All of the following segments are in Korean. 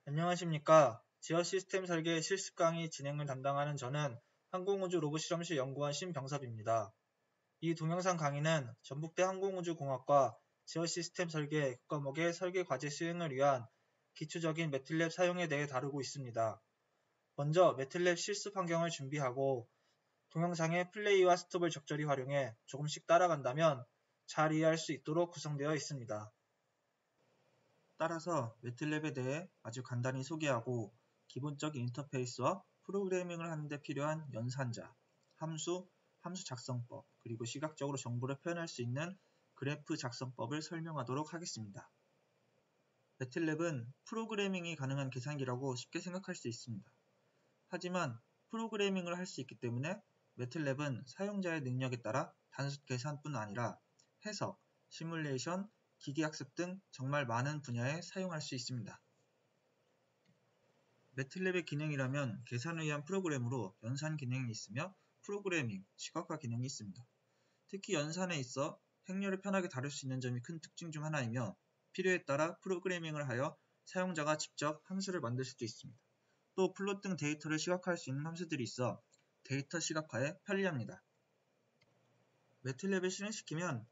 안녕하십니까. 지어 시스템 설계 실습 강의 진행을 담당하는 저는 항공우주 로봇실험실 연구원 신병섭입니다. 이 동영상 강의는 전북대 항공우주공학과 지어 시스템 설계 과목의 설계 과제 수행을 위한 기초적인 매틀랩 사용에 대해 다루고 있습니다. 먼저 매틀랩 실습 환경을 준비하고 동영상의 플레이와 스톱을 적절히 활용해 조금씩 따라간다면 잘 이해할 수 있도록 구성되어 있습니다. 따라서 매틀랩에 대해 아주 간단히 소개하고 기본적인 인터페이스와 프로그래밍을 하는 데 필요한 연산자, 함수, 함수 작성법, 그리고 시각적으로 정보를 표현할 수 있는 그래프 작성법을 설명하도록 하겠습니다. 매틀랩은 프로그래밍이 가능한 계산기라고 쉽게 생각할 수 있습니다. 하지만 프로그래밍을 할 수 있기 때문에 매틀랩은 사용자의 능력에 따라 단순 계산뿐 아니라 해석, 시뮬레이션, 기계학습 등 정말 많은 분야에 사용할 수 있습니다. 매틀랩의 기능이라면 계산을 위한 프로그램으로 연산 기능이 있으며 프로그래밍, 시각화 기능이 있습니다. 특히 연산에 있어 행렬을 편하게 다룰 수 있는 점이 큰 특징 중 하나이며 필요에 따라 프로그래밍을 하여 사용자가 직접 함수를 만들 수도 있습니다. 또 플롯 등 데이터를 시각화할 수 있는 함수들이 있어 데이터 시각화에 편리합니다. 매틀랩을 실행시키면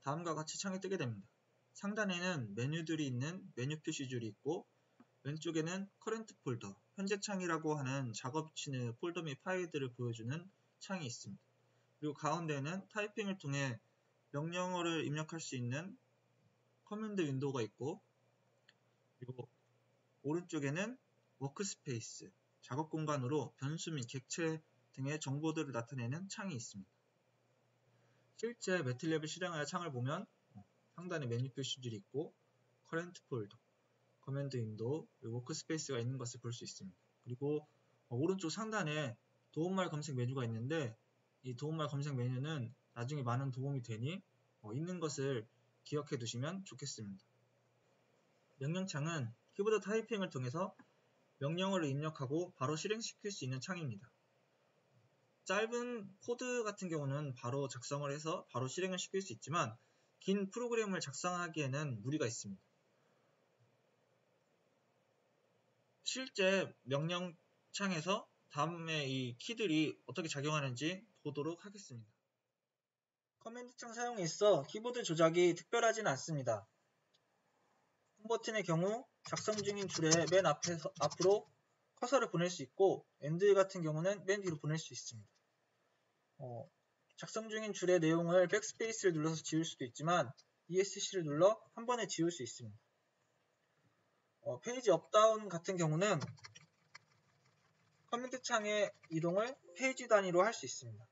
다음과 같이 창이 뜨게 됩니다. 상단에는 메뉴들이 있는 메뉴 표시줄이 있고 왼쪽에는 커런트 폴더, 현재 창이라고 하는 작업 중의 폴더 및 파일들을 보여주는 창이 있습니다. 그리고 가운데에는 타이핑을 통해 명령어를 입력할 수 있는 커맨드 윈도우가 있고 그리고 오른쪽에는 워크스페이스, 작업 공간으로 변수 및 객체 등의 정보들을 나타내는 창이 있습니다. 실제 매틀랩을 실행하여 창을 보면 상단에 메뉴 표시줄이 있고 커런트 폴더, 커맨드 윈도우, 워크스페이스가 있는 것을 볼 수 있습니다. 그리고 오른쪽 상단에 도움말 검색 메뉴가 있는데 이 도움말 검색 메뉴는 나중에 많은 도움이 되니 있는 것을 기억해 두시면 좋겠습니다. 명령창은 키보드 타이핑을 통해서 명령어를 입력하고 바로 실행시킬 수 있는 창입니다. 짧은 코드 같은 경우는 바로 작성을 해서 바로 실행을 시킬 수 있지만 긴 프로그램을 작성하기에는 무리가 있습니다. 실제 명령창에서 다음에 이 키들이 어떻게 작용하는지 보도록 하겠습니다. 커맨드창 사용에 있어 키보드 조작이 특별하지는 않습니다. 홈 버튼의 경우 작성 중인 줄의 맨 앞으로 커서를 보낼 수 있고 엔드 같은 경우는 맨 뒤로 보낼 수 있습니다. 작성 중인 줄의 내용을 백스페이스를 눌러서 지울 수도 있지만 ESC를 눌러 한 번에 지울 수 있습니다. 페이지 업다운 같은 경우는 커맨드 창의 이동을 페이지 단위로 할 수 있습니다.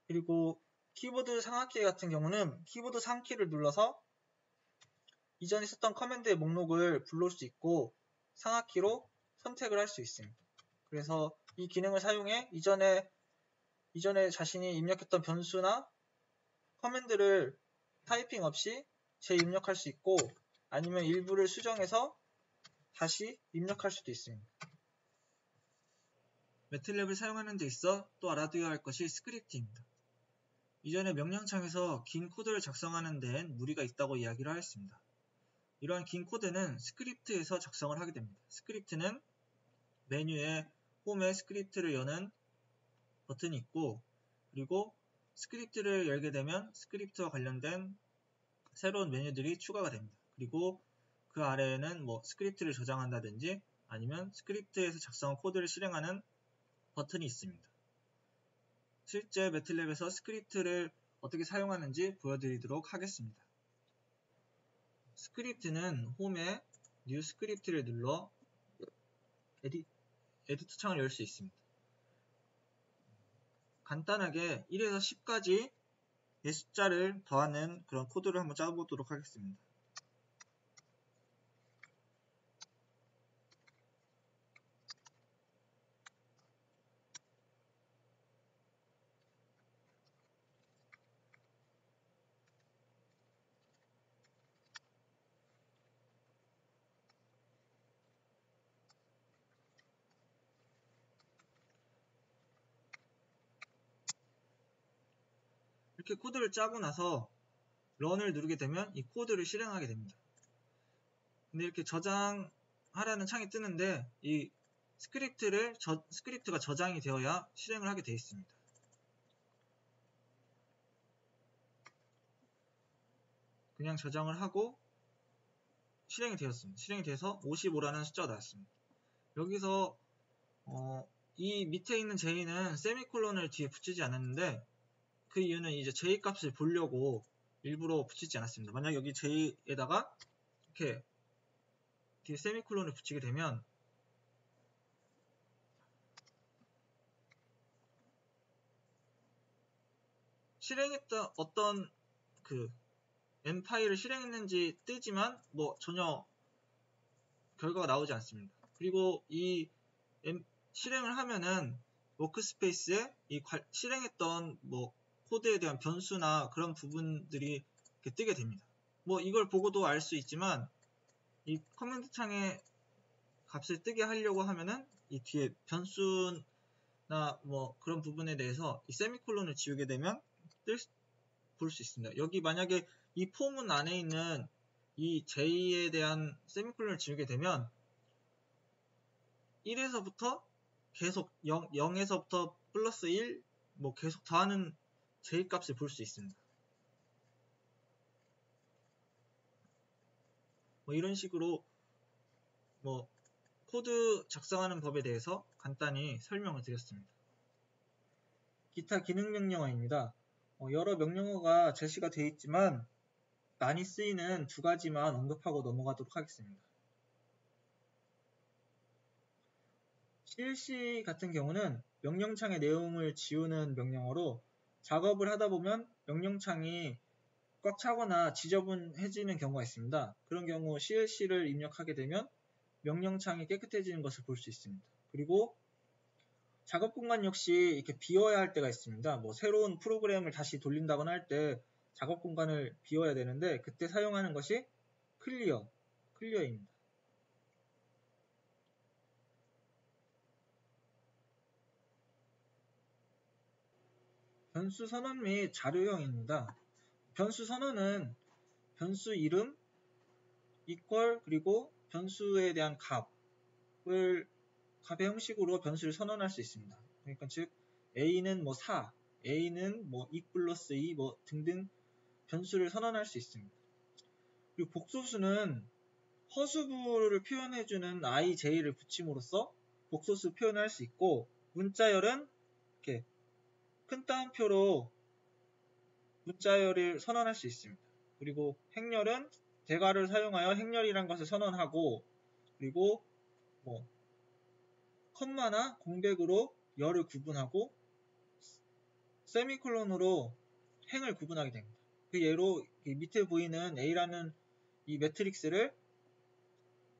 그리고 키보드 상하키 같은 경우는 키보드 상키를 눌러서 이전에 썼던 커맨드의 목록을 불러올 수 있고 상하키로 선택을 할 수 있습니다. 그래서 이 기능을 사용해 이전에 자신이 입력했던 변수나 커맨드를 타이핑 없이 재입력할 수 있고 아니면 일부를 수정해서 다시 입력할 수도 있습니다. 매틀랩을 사용하는 데 있어 또 알아두어야 할 것이 스크립트입니다. 이전에 명령창에서 긴 코드를 작성하는 데엔 무리가 있다고 이야기를 하였습니다. 이러한 긴 코드는 스크립트에서 작성을 하게 됩니다. 스크립트는 메뉴에 홈에 스크립트를 여는 버튼이 있고 그리고 스크립트를 열게 되면 스크립트와 관련된 새로운 메뉴들이 추가가 됩니다. 그리고 그 아래에는 스크립트를 저장한다든지 아니면 스크립트에서 작성한 코드를 실행하는 버튼이 있습니다. 실제 매틀랩에서 스크립트를 어떻게 사용하는지 보여드리도록 하겠습니다. 스크립트는 홈에 뉴 스크립트를 눌러 에디터 창을 열 수 있습니다. 간단하게 1에서 10까지 숫자를 더하는 그런 코드를 한번 짜보도록 하겠습니다. 이렇게 코드를 짜고 나서 런을 누르게 되면 이 코드를 실행하게 됩니다. 근데 이렇게 저장하라는 창이 뜨는데 이 스크립트가 저장이 되어야 실행을 하게 되어 있습니다. 그냥 저장을 하고 실행이 되었습니다. 실행이 돼서 55라는 숫자가 나왔습니다. 여기서 이 밑에 있는 J는 세미콜론을 뒤에 붙이지 않았는데 그 이유는 이제 J 값을 보려고 일부러 붙이지 않았습니다. 만약 여기 J에다가 이렇게 뒤에 세미콜론을 붙이게 되면 실행했던 어떤 그 M 파일을 실행했는지 뜨지만 뭐 전혀 결과가 나오지 않습니다. 그리고 이 실행을 하면은 워크스페이스에 이 실행했던 뭐 코드에 대한 변수나 그런 부분들이 이렇게 뜨게 됩니다. 뭐 이걸 보고도 알 수 있지만 이 커맨드 창에 값을 뜨게 하려고 하면은 이 뒤에 변수나 뭐 그런 부분에 대해서 이 세미콜론을 지우게 되면 볼 수 있습니다. 여기 만약에 이 폼은 안에 있는 이 J에 대한 세미콜론을 지우게 되면 1에서부터 계속 0에서부터 플러스 1 뭐 계속 더하는 J 값을 볼 수 있습니다. 뭐 이런 식으로 뭐 코드 작성하는 법에 대해서 간단히 설명을 드렸습니다. 기타 기능 명령어입니다. 여러 명령어가 제시가 되어 있지만 많이 쓰이는 두 가지만 언급하고 넘어가도록 하겠습니다. CLC 같은 경우는 명령창의 내용을 지우는 명령어로 작업을 하다 보면 명령창이 꽉 차거나 지저분해지는 경우가 있습니다. 그런 경우 CLC를 입력하게 되면 명령창이 깨끗해지는 것을 볼 수 있습니다. 그리고 작업 공간 역시 이렇게 비워야 할 때가 있습니다. 뭐 새로운 프로그램을 다시 돌린다거나 할 때 작업 공간을 비워야 되는데 그때 사용하는 것이 클리어입니다. 변수 선언 및 자료형입니다. 변수 선언은 변수 이름, equal 그리고 변수에 대한 값의 형식으로 변수를 선언할 수 있습니다. 그러니까 즉 a는 뭐 4, a는 뭐 2 플러스 2 뭐 등등 변수를 선언할 수 있습니다. 그리고 복소수는 허수부를 표현해주는 i, j를 붙임으로써 복소수 표현을 할 수 있고 문자열은 이렇게 큰 따옴표로 문자열을 선언할 수 있습니다. 그리고 행렬은 대괄호를 사용하여 행렬이란 것을 선언하고 그리고 뭐 컴마나 공백으로 열을 구분하고 세미콜론으로 행을 구분하게 됩니다. 그 예로 밑에 보이는 A라는 이 매트릭스를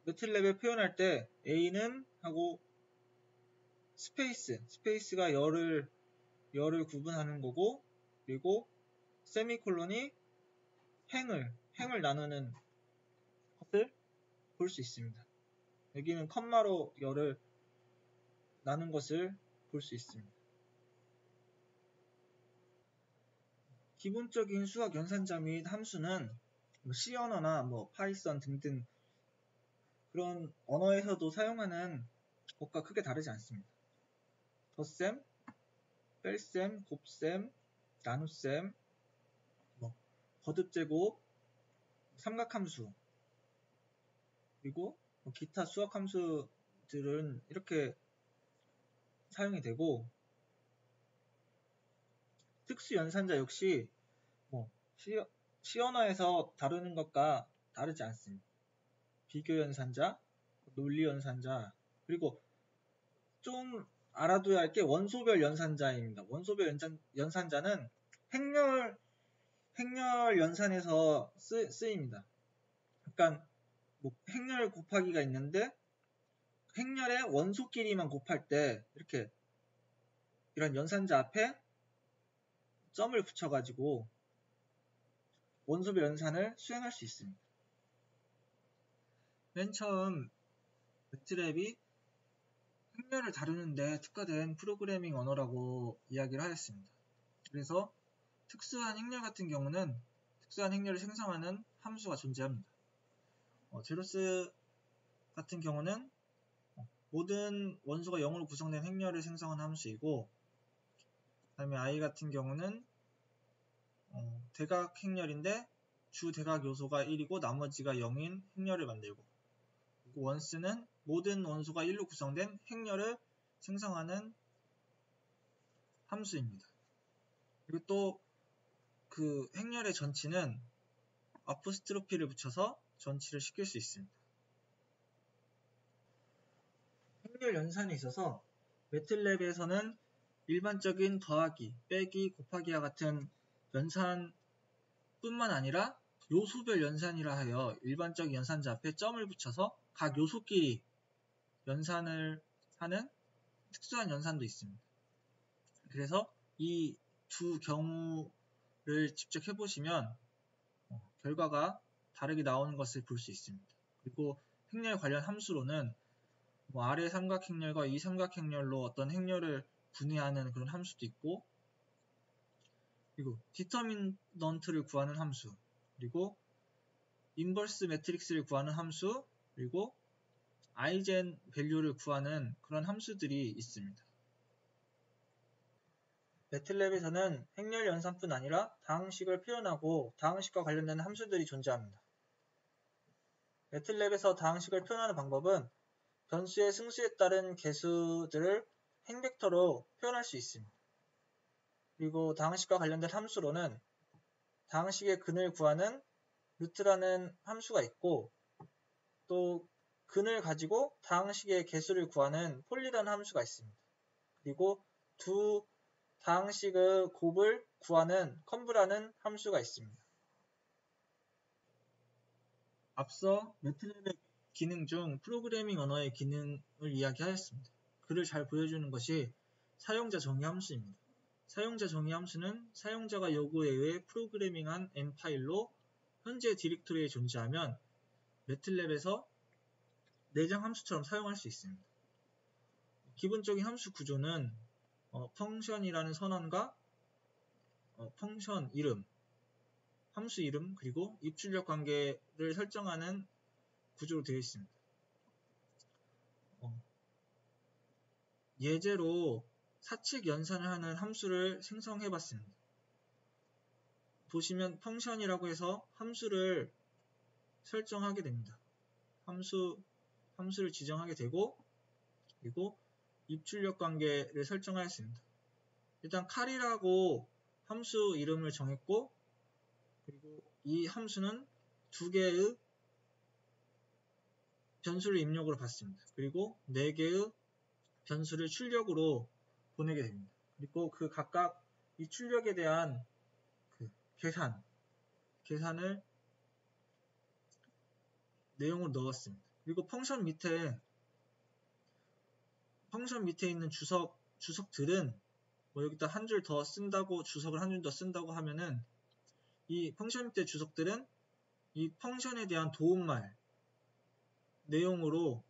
매트랩에 표현할 때 A는 하고 스페이스가 열을 구분하는 거고 그리고 세미콜론이 행을 나누는 것을 볼 수 있습니다. 여기는 컴마로 열을 나눈 것을 볼 수 있습니다. 기본적인 수학 연산자 및 함수는 C 언어나 뭐 파이썬 등등 그런 언어에서도 사용하는 것과 크게 다르지 않습니다. 덧셈, 뺄셈, 곱셈, 나눗셈, 뭐 거듭제곱, 삼각함수 그리고 뭐 기타 수학 함수들은 이렇게 사용이 되고 특수 연산자 역시 뭐 C 언어에서 다루는 것과 다르지 않습니다. 비교 연산자, 논리 연산자 그리고 좀 알아둬야 할 게 원소별 연산자입니다. 원소별 연산자는 행렬 연산에서 쓰입니다. 그러니까 뭐 행렬 곱하기가 있는데 행렬의 원소끼리만 곱할 때 이렇게 이런 연산자 앞에 점을 붙여가지고 원소별 연산을 수행할 수 있습니다. 맨 처음 매트랩이 행렬을 다루는데 특화된 프로그래밍 언어라고 이야기를 하였습니다. 그래서 특수한 행렬 같은 경우는 특수한 행렬을 생성하는 함수가 존재합니다. 제로스 같은 경우는 모든 원소가 0으로 구성된 행렬을 생성하는 함수이고, 그 다음에 i 같은 경우는 대각 행렬인데 주 대각 요소가 1이고 나머지가 0인 행렬을 만들고, 그리고 원스는 모든 원소가 1로 구성된 행렬을 생성하는 함수입니다. 그리고 또 그 행렬의 전치는 아포스트로피를 붙여서 전치를 시킬 수 있습니다. 행렬 연산에 있어서 매틀랩에서는 일반적인 더하기, 빼기, 곱하기와 같은 연산뿐만 아니라 요소별 연산이라 하여 일반적인 연산자 앞에 점을 붙여서 각 요소끼리 연산을 하는 특수한 연산도 있습니다. 그래서 이 두 경우를 직접 해보시면 결과가 다르게 나오는 것을 볼 수 있습니다. 그리고 행렬 관련 함수로는 아래 삼각행렬과 이 삼각행렬로 어떤 행렬을 분해하는 그런 함수도 있고, 그리고 디터미넌트를 구하는 함수, 그리고 인버스 매트릭스를 구하는 함수, 그리고 아이젠 밸류를 구하는 그런 함수들이 있습니다. 매틀랩에서는 행렬 연산뿐 아니라 다항식을 표현하고 다항식과 관련된 함수들이 존재합니다. 매틀랩에서 다항식을 표현하는 방법은 변수의 승수에 따른 개수들을 행벡터로 표현할 수 있습니다. 그리고 다항식과 관련된 함수로는 다항식의 근을 구하는 루트라는 함수가 있고, 또 근을 가지고 다항식의 개수를 구하는 폴리라는 함수가 있습니다. 그리고 두 다항식의 곱을 구하는 컨브라는 함수가 있습니다. 앞서 매틀랩의 기능 중 프로그래밍 언어의 기능을 이야기하였습니다. 그를 잘 보여주는 것이 사용자 정의 함수입니다. 사용자 정의 함수는 사용자가 요구에 의해 프로그래밍한 M 파일로 현재 디렉토리에 존재하면 매틀랩에서 내장 함수처럼 사용할 수 있습니다. 기본적인 함수 구조는 펑션이라는 선언과 펑션 이름, 함수 이름, 그리고 입출력 관계를 설정하는 구조로 되어 있습니다. 예제로 사칙 연산을 하는 함수를 생성해 봤습니다. 보시면 펑션이라고 해서 함수를 설정하게 됩니다. 함수를 지정하게 되고, 그리고 입출력 관계를 설정하였습니다. 일단 칼이라고 함수 이름을 정했고, 그리고 이 함수는 두 개의 변수를 입력으로 받습니다. 그리고 4개의 변수를 출력으로 보내게 됩니다. 그리고 그 각각 이 출력에 대한 계산을 내용으로 넣었습니다. 그리고 펑션 밑에 있는 주석들은 여기다 한 줄 더 쓴다고, 주석을 한 줄 더 쓴다고 하면은 이 펑션 밑에 주석들은 이 펑션에 대한 도움말 내용으로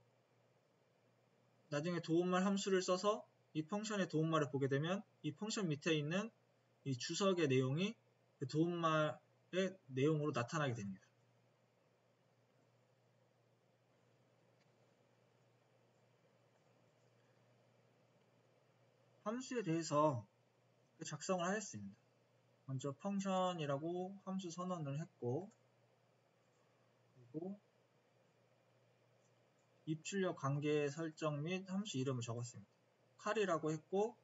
나중에 도움말 함수를 써서 이 펑션의 도움말을 보게 되면 이 펑션 밑에 있는 이 주석의 내용이 그 도움말의 내용으로 나타나게 됩니다. 함수에 대해서 작성을 하였습니다. 먼저 펑션이라고 함수 선언을 했고, 그리고 입출력 관계 설정 및 함수 이름을 적었습니다. 칼이라고 했고,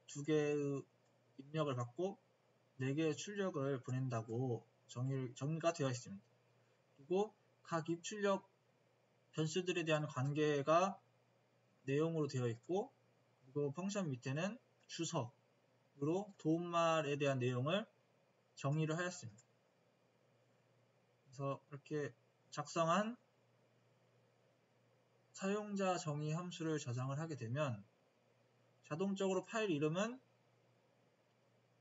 2개의 입력을 받고 4개의 출력을 보낸다고 정의가 되어 있습니다. 그리고 각 입출력 변수들에 대한 관계가 내용으로 되어 있고, 그리고 펑션 밑에는 주석으로 도움말에 대한 내용을 정의를 하였습니다. 그래서 이렇게 작성한 사용자 정의 함수를 저장을 하게 되면 자동적으로 파일 이름은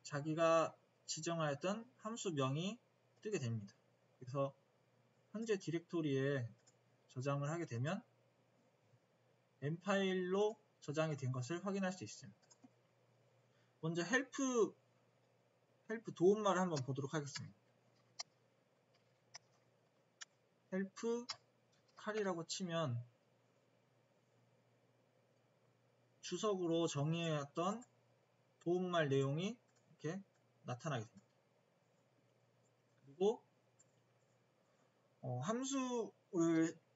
자기가 지정하였던 함수명이 뜨게 됩니다. 그래서 현재 디렉토리에 저장을 하게 되면 M 파일로 저장이 된 것을 확인할 수 있습니다. 먼저 헬프 도움말을 한번 보도록 하겠습니다. help 칼이라고 치면 주석으로 정의해왔던 도움말 내용이 이렇게 나타나게 됩니다. 그리고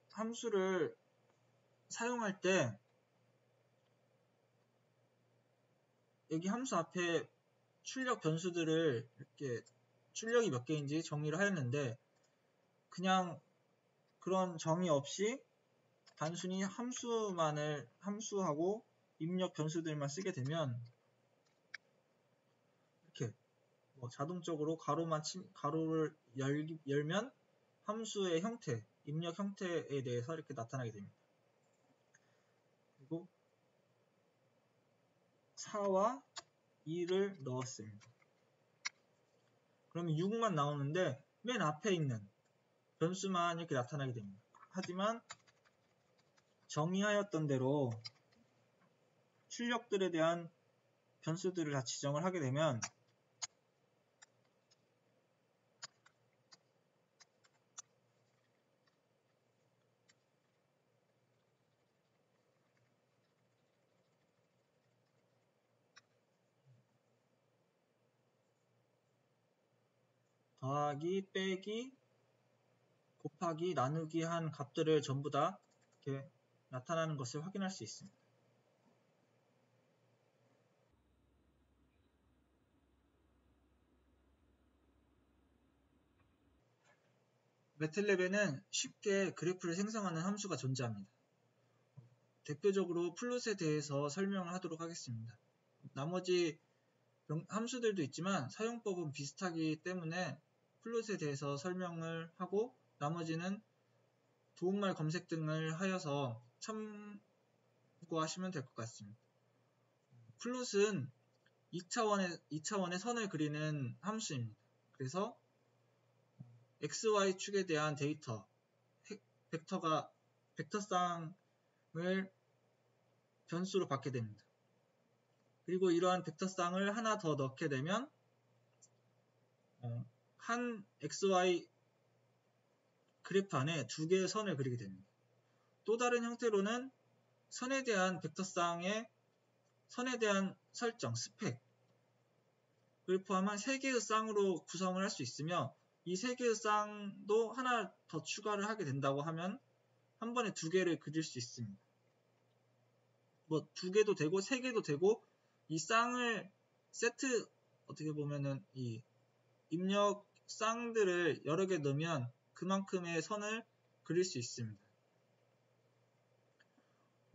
함수를 사용할 때 여기 함수 앞에 출력 변수들을 이렇게 출력이 몇 개인지 정의를 하였는데 그냥 그런 정의 없이 단순히 함수하고 입력 변수들만 쓰게 되면 이렇게 자동적으로 가로를 열면 함수의 형태, 입력 형태에 대해서 이렇게 나타나게 됩니다. 그리고 4와 2를 넣었습니다. 그러면 6만 나오는데 맨 앞에 있는 변수만 이렇게 나타나게 됩니다. 하지만 정의하였던 대로 출력들에 대한 변수들을 다 지정을 하게 되면 더하기, 빼기, 곱하기, 나누기 한 값들을 전부 다 이렇게 나타나는 것을 확인할 수 있습니다. 매틀랩에는 쉽게 그래프를 생성하는 함수가 존재합니다. 대표적으로 플롯에 대해서 설명을 하도록 하겠습니다. 나머지 함수들도 있지만 사용법은 비슷하기 때문에 플롯에 대해서 설명을 하고 나머지는 도움말 검색 등을 하여서 참고하시면 될 것 같습니다. 플롯은 2차원의 선을 그리는 함수입니다. 그래서 XY축에 대한 데이터, 벡터쌍을 변수로 받게 됩니다. 그리고 이러한 벡터쌍을 하나 더 넣게 되면 한 XY 그래프 안에 두 개의 선을 그리게 됩니다. 또 다른 형태로는 선에 대한 설정, 스펙을 포함한 3개의 쌍으로 구성을 할 수 있으며 이 3개의 쌍도 하나 더 추가를 하게 된다고 하면 한 번에 2개를 그릴 수 있습니다. 2개도 되고 3개도 되고 이 쌍을 어떻게 보면은 이 입력 쌍들을 여러 개 넣으면 그만큼의 선을 그릴 수 있습니다.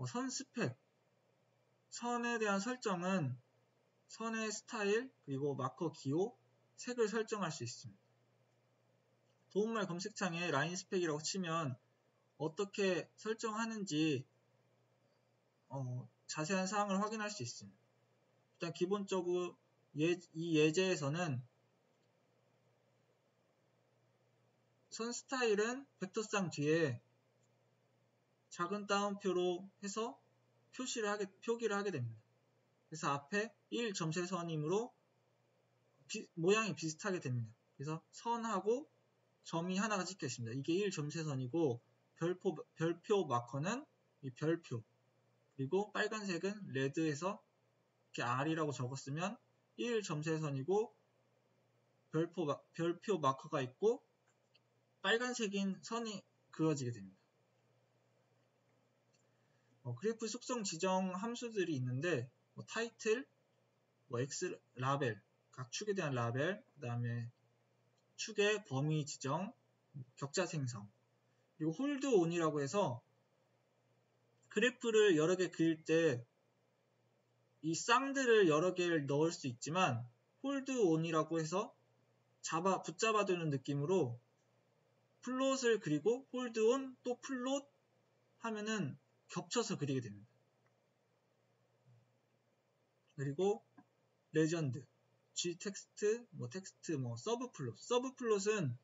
선 스펙, 선에 대한 설정은 선의 스타일, 그리고 마커 기호, 색을 설정할 수 있습니다. 도움말 검색창에 라인 스펙이라고 치면 어떻게 설정하는지 자세한 사항을 확인할 수 있습니다. 일단 기본적으로 이 예제에서는 선 스타일은 벡터쌍 뒤에 작은 따옴표로 해서 표기를 하게 됩니다. 그래서 앞에 1점세선이므로 모양이 비슷하게 됩니다. 그래서 선하고 점이 하나가 찍혀 있습니다. 이게 1점세선이고 별표 마커는 이 별표, 그리고 빨간색은 레드에서 이렇게 R이라고 적었으면 1점세선이고 별표 마커가 있고 빨간색인 선이 그어지게 됩니다. 그래프 속성 지정 함수들이 있는데 타이틀, X 라벨, 각 축에 대한 라벨, 그 다음에 축의 범위 지정, 격자 생성, 그리고 홀드 온이라고 해서 그래프를 여러 개 그릴 때 이 쌍들을 여러 개를 넣을 수 있지만 홀드 온이라고 해서 붙잡아두는 느낌으로 플롯을 그리고 홀드 온 또 플롯 하면은 겹쳐서 그리게 됩니다. 그리고 레전드, G 텍스트, 서브 플롯은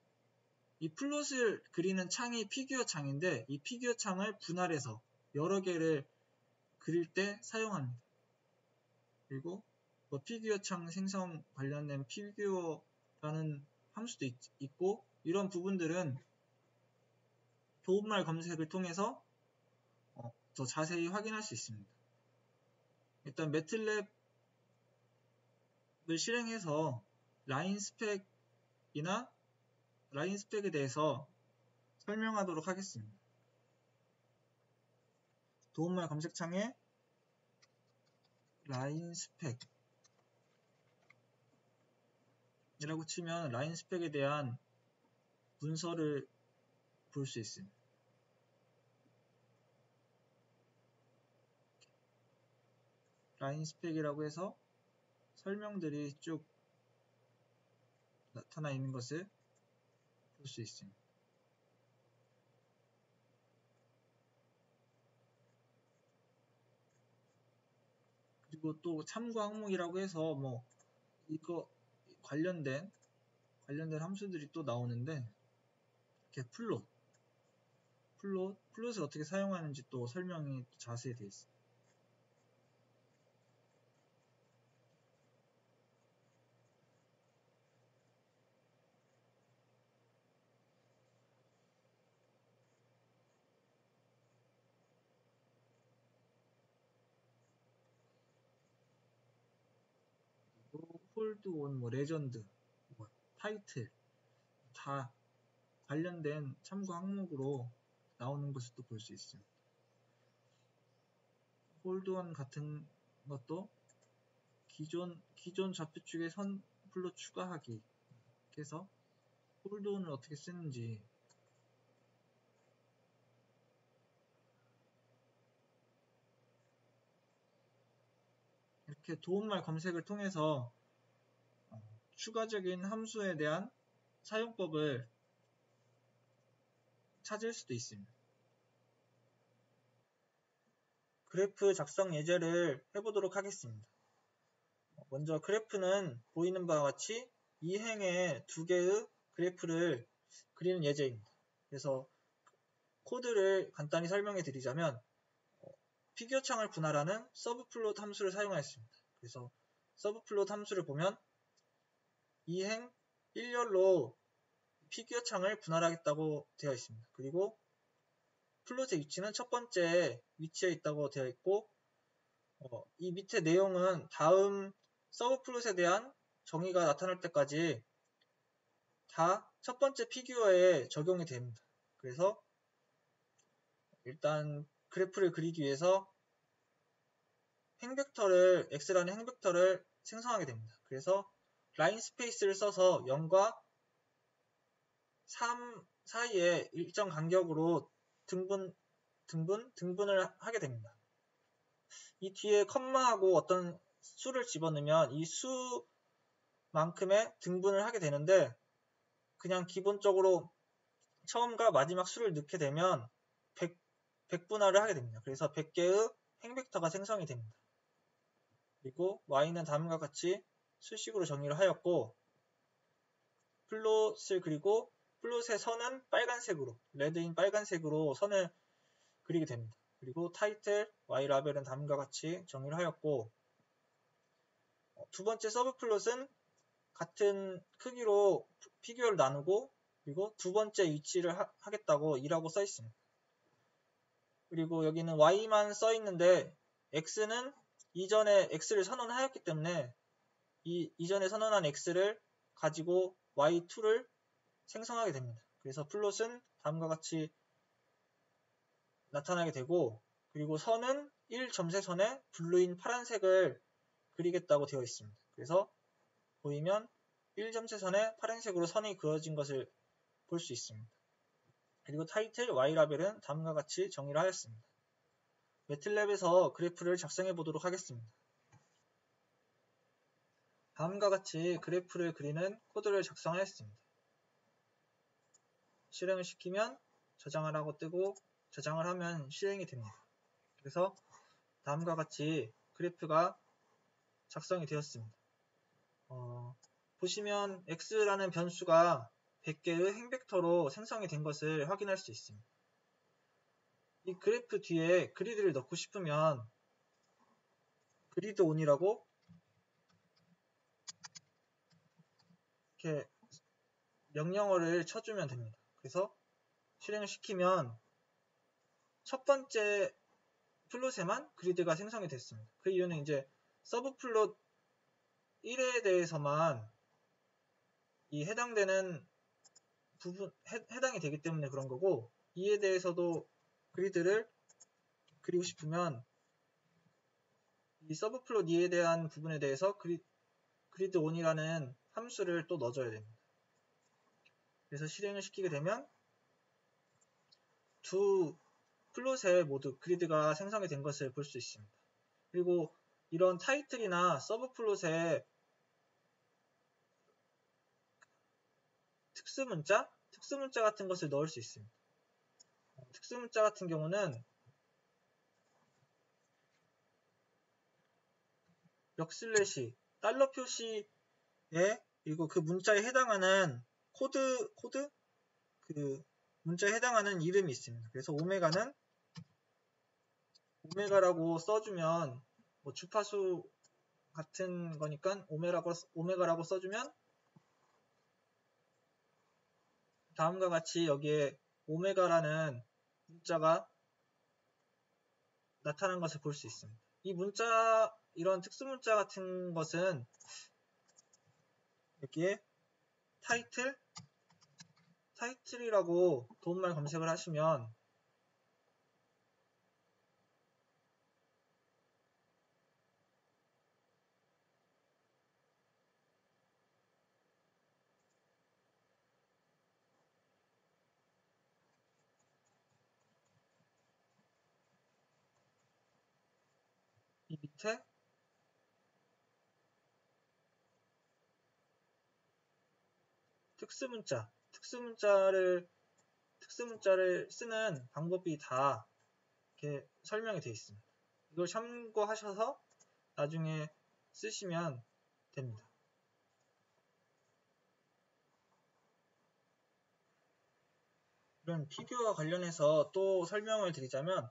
이 플롯을 그리는 창이 피규어 창인데 이 피규어 창을 분할해서 여러 개를 그릴 때 사용합니다. 그리고 피규어 창 생성 관련된 피규어라는 함수도 있고 이런 부분들은 도움말 검색을 통해서 더 자세히 확인할 수 있습니다. 일단 매틀랩을 실행해서 라인 스펙에 대해서 설명하도록 하겠습니다. 도움말 검색창에 라인 스펙이라고 치면 라인 스펙에 대한 문서를 볼 수 있습니다. 라인 스펙이라고 해서 설명들이 쭉 나타나 있는 것을 볼 수 있습니다. 그리고 또 참고 항목이라고 해서 이거 관련된 함수들이 또 나오는데, 이렇게 플롯을 어떻게 사용하는지 또 설명이 자세히 되어 있습니다. 홀드 온, 레전드, 타이틀 다 관련된 참고 항목으로 나오는 것을 또 볼 수 있습니다. 홀드 온 같은 것도 기존 좌표축에 선 플롯 추가하기, 그래서 홀드 온을 어떻게 쓰는지, 이렇게 도움말 검색을 통해서 추가적인 함수에 대한 사용법을 찾을 수도 있습니다. 그래프 작성 예제를 해보도록 하겠습니다. 먼저 그래프는 보이는 바와 같이 이행의 두 개의 그래프를 그리는 예제입니다. 그래서 코드를 간단히 설명해 드리자면, 피규어 창을 분할하는 서브플롯 함수를 사용하였습니다. 그래서 서브플롯 함수를 보면 이행 1열로 피규어 창을 분할하겠다고 되어 있습니다. 그리고 플롯의 위치는 첫 번째 위치에 있다고 되어 있고, 이 밑에 내용은 다음 서브플롯에 대한 정의가 나타날 때까지 다 첫 번째 피규어에 적용이 됩니다. 그래서 일단 그래프를 그리기 위해서 x라는 행벡터를 생성하게 됩니다. 그래서 라인 스페이스를 써서 0과 3 사이에 일정 간격으로 등분을 하게 됩니다. 이 뒤에 컴마하고 어떤 수를 집어넣으면 이 수만큼의 등분을 하게 되는데, 그냥 기본적으로 처음과 마지막 수를 넣게 되면 100분할을 하게 됩니다. 그래서 100개의 행벡터가 생성이 됩니다. 그리고 y는 다음과 같이 수식으로 정의를 하였고, 플롯을 그리고 플롯의 선은 빨간색으로, 레드인 빨간색으로 선을 그리게 됩니다. 그리고 타이틀, y라벨은 다음과 같이 정의를 하였고, 두 번째 서브플롯은 같은 크기로 피규어를 나누고, 그리고 두 번째 위치를 하겠다고 2라고 써 있습니다. 그리고 여기는 y만 써 있는데 x는 이전에 x를 선언하였기 때문에 이전에 선언한 x를 가지고 y2를 생성하게 됩니다. 그래서 플롯은 다음과 같이 나타나게 되고, 그리고 선은 1점세선에 블루인 파란색을 그리겠다고 되어 있습니다. 그래서 보이면 1점세선에 파란색으로 선이 그어진 것을 볼 수 있습니다. 그리고 타이틀 y라벨은 다음과 같이 정의를 하였습니다. 매틀랩에서 그래프를 작성해 보도록 하겠습니다. 다음과 같이 그래프를 그리는 코드를 작성하였습니다. 실행을 시키면 저장하라고 뜨고, 저장을 하면 실행이 됩니다. 그래서 다음과 같이 그래프가 작성이 되었습니다. 보시면 x라는 변수가 100개의 행벡터로 생성이 된 것을 확인할 수 있습니다. 이 그래프 뒤에 그리드를 넣고 싶으면 그리드 온이라고 이렇게 명령어를 쳐주면 됩니다. 그래서 실행을 시키면 첫 번째 플롯에만 그리드가 생성이 됐습니다. 그 이유는 이제 서브 플롯 1에 대해서만 이 해당되는 부분, 해당이 되기 때문에 그런 거고, 2에 대해서도 그리드를 그리고 싶으면 이 서브 플롯 2에 대한 부분에 대해서 그리드 on이라는 함수를 또 넣어줘야 됩니다. 그래서 실행을 시키게 되면 두 플롯에 모두 그리드가 생성이 된 것을 볼 수 있습니다. 그리고 이런 타이틀이나 서브 플롯에 특수문자 같은 것을 넣을 수 있습니다. 특수문자 같은 경우는 역슬래시, 달러 표시에 그리고 그 문자에 해당하는 코드 그 문자에 해당하는 이름이 있습니다. 그래서 오메가라고 써주면 뭐 주파수 같은 거니까 오메가라고 써주면 다음과 같이 여기에 오메가라는 문자가 나타난 것을 볼 수 있습니다. 이 문자, 이런 특수문자 같은 것은 여기에 타이틀이라고 도움말 검색을 하시면 이 밑에 특수문자를 쓰는 방법이 다 이렇게 설명이 되어 있습니다. 이걸 참고하셔서 나중에 쓰시면 됩니다. 이런 피규어와 관련해서 또 설명을 드리자면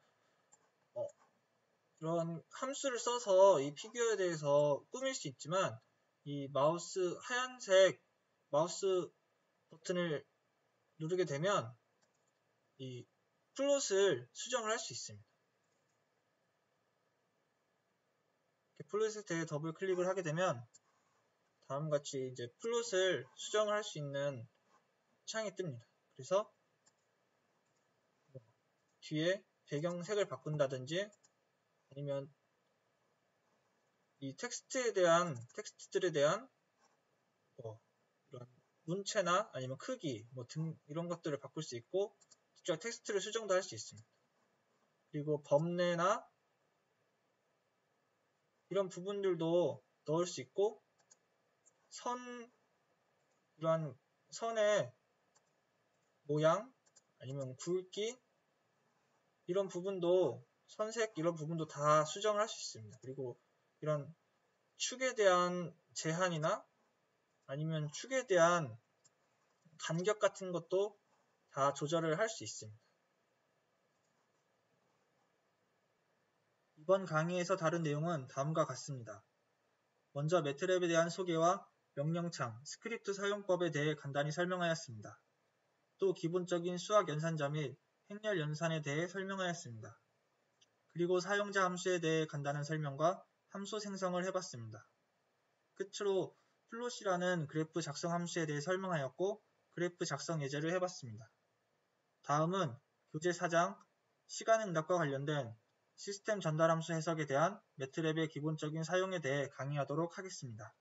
이런 함수를 써서 이 피규어에 대해서 꾸밀 수 있지만 이 하얀색 마우스 버튼을 누르게 되면 이 플롯을 수정을 할 수 있습니다. 플롯에 대해 더블 클릭을 하게 되면 다음과 같이 이제 플롯을 수정을 할 수 있는 창이 뜹니다. 그래서 뒤에 배경색을 바꾼다든지 아니면 이 텍스트들에 대한 이런 문체나 아니면 크기 등 이런 것들을 바꿀 수 있고 직접 텍스트를 수정도 할 수 있습니다. 그리고 범례나 이런 부분들도 넣을 수 있고 이런 선의 모양 아니면 굵기 이런 부분도 선색 이런 부분도 다 수정을 할 수 있습니다. 그리고 이런 축에 대한 제한이나 아니면 축에 대한 간격 같은 것도 다 조절을 할 수 있습니다. 이번 강의에서 다룬 내용은 다음과 같습니다. 먼저 매트랩에 대한 소개와 명령창, 스크립트 사용법에 대해 간단히 설명하였습니다. 또 기본적인 수학 연산자 및 행렬 연산에 대해 설명하였습니다. 그리고 사용자 함수에 대해 간단한 설명과 함수 생성을 해봤습니다. 끝으로 플롯이라는 그래프 작성 함수에 대해 설명하였고 그래프 작성 예제를 해봤습니다. 다음은 교재 4장 시간응답과 관련된 시스템 전달 함수 해석에 대한 매트랩의 기본적인 사용에 대해 강의하도록 하겠습니다.